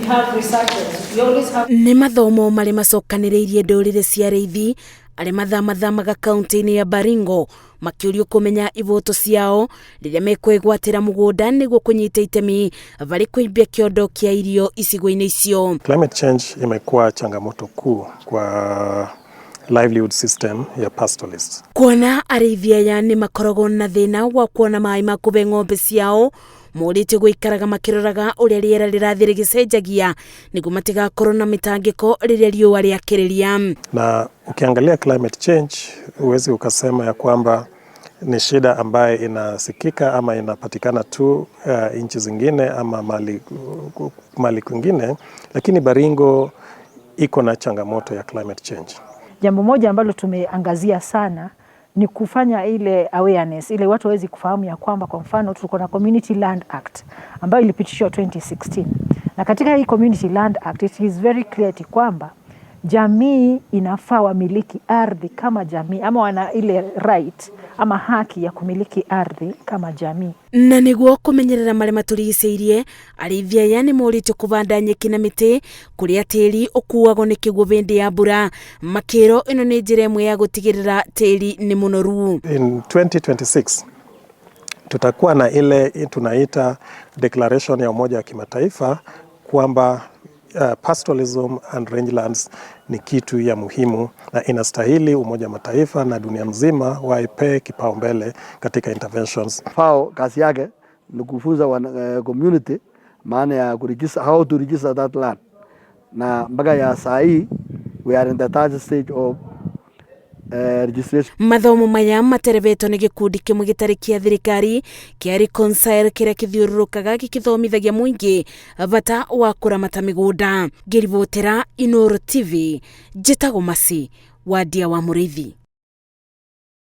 have researchers. We always have... Nĩ mathomo marĩ macokanĩrĩirie ndũrĩrĩ cia arĩithi arĩa mathamathamaga kaunti-inĩ ya Baringo makĩũrio kũmenya ivoto ciao rĩrĩa mekwĩgwatĩra mũgũnda nĩguo kũnyita itemi harĩ kũimbia kĩondo kĩa irio icigo-inĩ icio. Climate change imekuwa changamoto kuu kwa livelihood system ya pastoralists. Kuona arĩithia aya nĩ makoragwo na thĩna wa kuona maĩ ma kũbe ng'ombe ciao, morĩte gũikaraga makĩroraga ũrĩa rĩera rĩrathiĩ rĩgĩcenjagia nĩguo matigakorwo na mĩtangĩko rĩrĩa riũa rĩakĩrĩria. Na ukiangalia climate change huwezi ukasema ya kwamba ni shida ambaye inasikika ama inapatikana tu nchi zingine ama mali kwingine, lakini Baringo iko na changamoto ya climate change. Jambo moja ambalo tumeangazia sana ni kufanya ile awareness, ile watu waweze kufahamu ya kwamba kwa mfano tuko na Community Land Act ambayo ilipitishwa 2016. Na katika hii Community Land Act it is very clear kwamba jamii inafaa wamiliki ardhi kama jamii, ama wana ile right ama haki ya kumiliki ardhi kama jamii. Na nĩguo kũmenyerera marĩa matũrigicĩirie, arĩithia aya nĩ morĩtio kũbanda nyeki na mĩtĩ kũrĩa tĩri ũkuagwo nĩ kĩguũ hĩndĩ ya mbura. Makĩro ĩno nĩ njĩra ĩmwe ya gũtigĩrĩra tĩri nĩ mũnoru. In 2026 tutakuwa na ile tunaita declaration ya Umoja wa Kimataifa kwamba pastoralism and rangelands ni kitu ya muhimu na inastahili Umoja wa Mataifa na dunia mzima waipe kipaumbele katika interventions. FAO kazi yake ni kufunza community maana ya kuregister, how to register that land. Na mpaka ya saa hii we are in the third stage of registration. Mathomo maya materevetwo nĩ gĩkundi kĩmwe gĩtarĩ kĩa thirikari kĩa Reconcile kĩrĩa kĩthiũrũrũkaga gĩkĩthomithagia mũingĩ bata wa kũramata mĩgũnda. Ngĩribotera Inooro TV, njĩtagwo Masi wa Ndia wa Mũrĩithi.